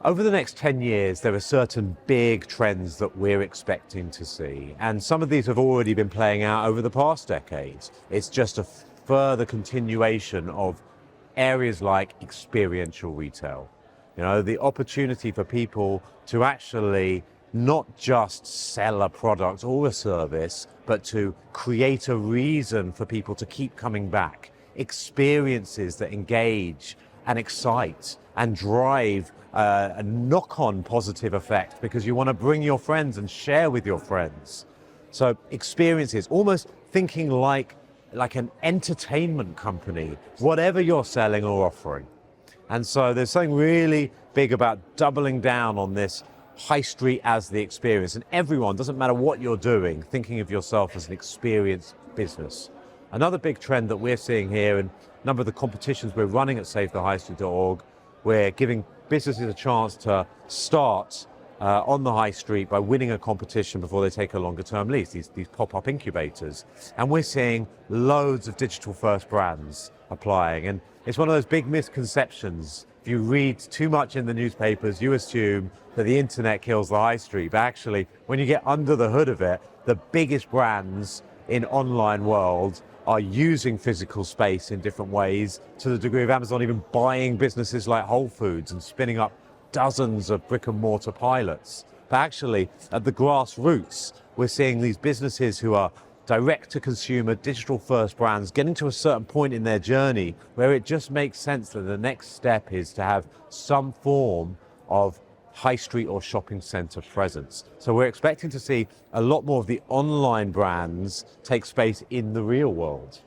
Over the next 10 years, there are certain big trends that we're expecting to see. And some of these have already been playing out over the past decades. It's just a further continuation of areas like experiential retail. The opportunity for people to actually not just sell a product or a service, but to create a reason for people to keep coming back. Experiences that engage and excite and drive a knock-on positive effect because you want to bring your friends and share with your friends. So experiences, almost thinking like an entertainment company, whatever you're selling or offering. And so there's something really big about doubling down on this high street as the experience. And everyone, doesn't matter what you're doing, thinking of yourself as an experience business. Another big trend that we're seeing here, and a number of the competitions we're running at savethehighstreet.org, we're giving businesses a chance to start on the high street by winning a competition before they take a longer term lease, these pop-up incubators. And we're seeing loads of digital first brands applying. And it's one of those big misconceptions. If you read too much in the newspapers, you assume that the internet kills the high street. But actually, when you get under the hood of it, the biggest brands in online world are using physical space in different ways, to the degree of Amazon even buying businesses like Whole Foods and spinning up dozens of brick and mortar pilots. But actually, at the grassroots, we're seeing these businesses who are direct to consumer, digital first brands getting to a certain point in their journey where it just makes sense that the next step is to have some form of high street or shopping center presence. So we're expecting to see a lot more of the online brands take space in the real world.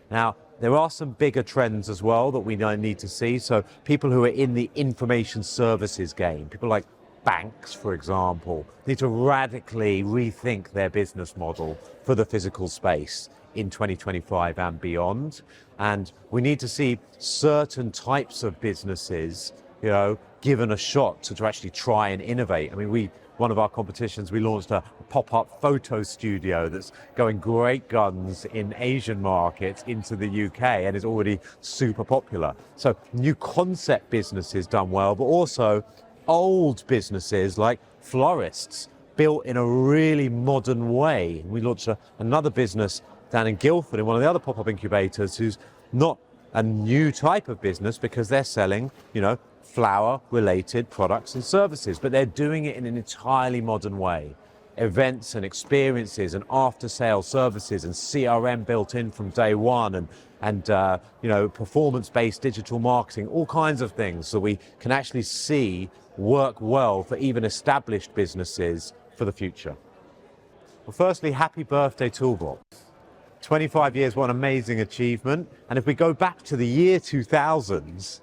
Now, there are some bigger trends as well that we need to see. So people who are in the information services game, people like banks, for example, need to radically rethink their business model for the physical space in 2025 and beyond. And we need to see certain types of businesses, given a shot to actually try and innovate. I mean, one of our competitions, we launched a pop-up photo studio that's going great guns in Asian markets into the UK and is already super popular. So new concept businesses done well, but also old businesses like florists built in a really modern way. We launched another business down in Guildford in one of the other pop-up incubators who's not a new type of business because they're selling, flower-related products and services, but they're doing it in an entirely modern way. Events and experiences and after-sale services and CRM built in from day one and performance-based digital marketing, all kinds of things so we can actually see work well for even established businesses for the future. Well, firstly, happy birthday, Toolbox. 25 years, what an amazing achievement. And if we go back to the year 2000s,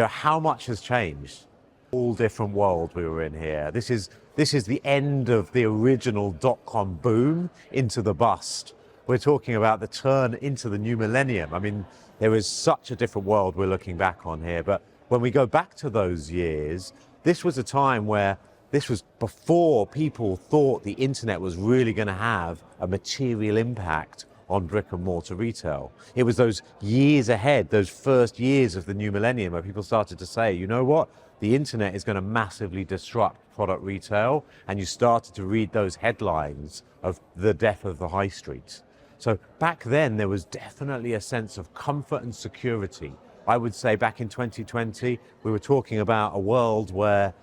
how much has changed? All different world we were in here. This is the end of the original dot-com boom into the bust. We're talking about the turn into the new millennium. I mean, there is such a different world we're looking back on here. But when we go back to those years, this was a time where this was before people thought the internet was really going to have a material impact on brick and mortar retail. It was those years ahead, those first years of the new millennium where people started to say, you know what, the internet is going to massively disrupt product retail, and you started to read those headlines of the death of the high street. So back then there was definitely a sense of comfort and security. I would say back in 2020, we were talking about a world where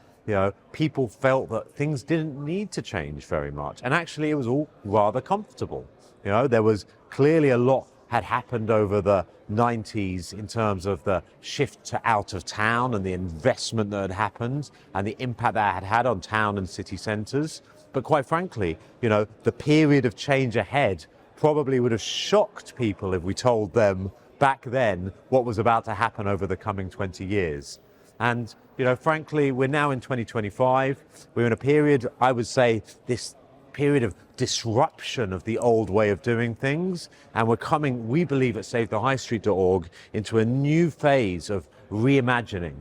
people felt that things didn't need to change very much, and actually it was all rather comfortable. There was clearly a lot had happened over the 90s in terms of the shift to out of town and the investment that had happened and the impact that had had on town and city centres. But quite frankly, the period of change ahead probably would have shocked people if we told them back then what was about to happen over the coming 20 years. And, frankly, we're now in 2025. We're in a period, I would say, this period of disruption of the old way of doing things. And we're coming, we believe at savethehighstreet.org, into a new phase of reimagining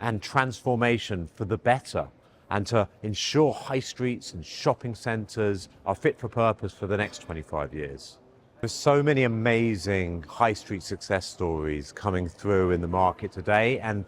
and transformation for the better, and to ensure high streets and shopping centres are fit for purpose for the next 25 years. There's so many amazing high street success stories coming through in the market today, and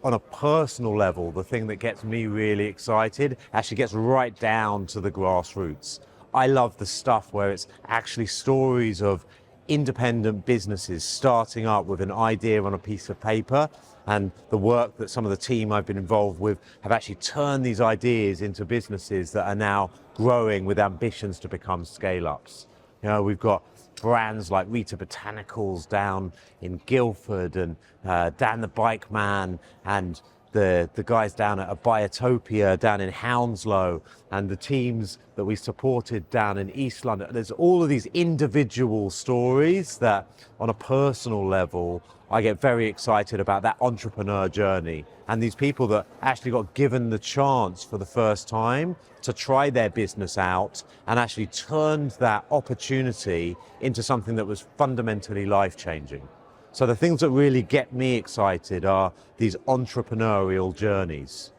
on a personal level, the thing that gets me really excited actually gets right down to the grassroots. I love the stuff where it's actually stories of independent businesses starting up with an idea on a piece of paper, and the work that some of the team I've been involved with have actually turned these ideas into businesses that are now growing with ambitions to become scale-ups. You know, we've got brands like Rita Botanicals down in Guildford, and Dan the Bike Man, and the guys down at Biotopia down in Hounslow, and the teams that we supported down in East London. There's all of these individual stories that on a personal level, I get very excited about that entrepreneur journey, and these people that actually got given the chance for the first time to try their business out and actually turned that opportunity into something that was fundamentally life-changing. So the things that really get me excited are these entrepreneurial journeys.